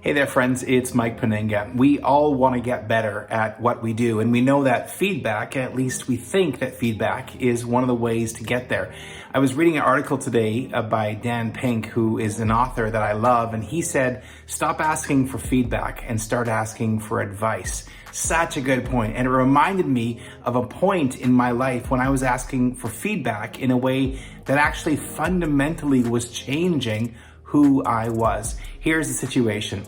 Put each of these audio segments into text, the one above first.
Hey there, friends. It's Mike Penninga. We all want to get better at what we do, and we know that feedback, at least we think that feedback, is one of the ways to get there. I was reading an article today by Dan Pink, who is an author that I love, and he said, stop asking for feedback and start asking for advice. Such a good point. And it reminded me of a point in my life when I was asking for feedback in a way that actually fundamentally was changing who I was. Here's the situation.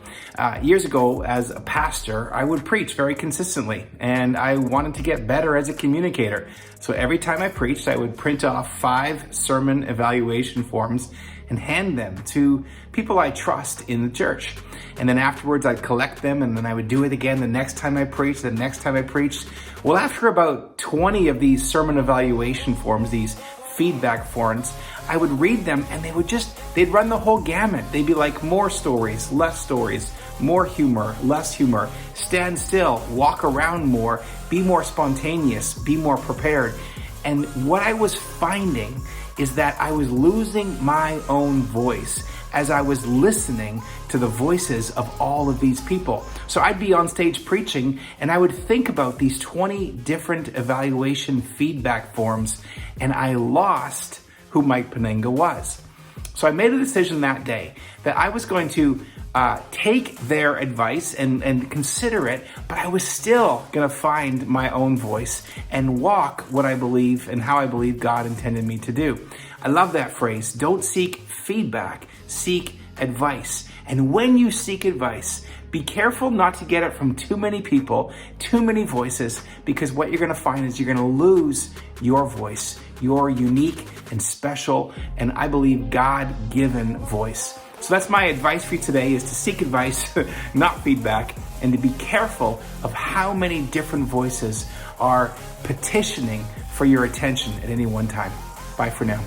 Years ago, as a pastor, I would preach very consistently, and I wanted to get better as a communicator. So every time I preached, I would print off 5 sermon evaluation forms and hand them to people I trust in the church. And then afterwards, I'd collect them, and then I would do it again the next time I preached, the next time I preached. Well, after about 20 of these sermon evaluation forms, these feedback forms, I would read them and they'd run the whole gamut. They'd be like more stories, less stories, more humor, less humor, stand still, walk around more, be more spontaneous, be more prepared. And what I was finding is that I was losing my own voice as I was listening to the voices of all of these people. So I'd be on stage preaching and I would think about these 20 different evaluation feedback forms, and I lost who Mike Penninga was. So I made a decision that day that I was going to take their advice and consider it, but I was still going to find my own voice and walk what I believe and how I believe God intended me to do. I love that phrase. Don't seek feedback, seek advice. And when you seek advice, be careful not to get it from too many people, too many voices, because what you're going to find is you're going to lose your voice, your unique and special, and I believe God-given voice. So that's my advice for you today, is to seek advice, not feedback, and to be careful of how many different voices are petitioning for your attention at any one time. Bye for now.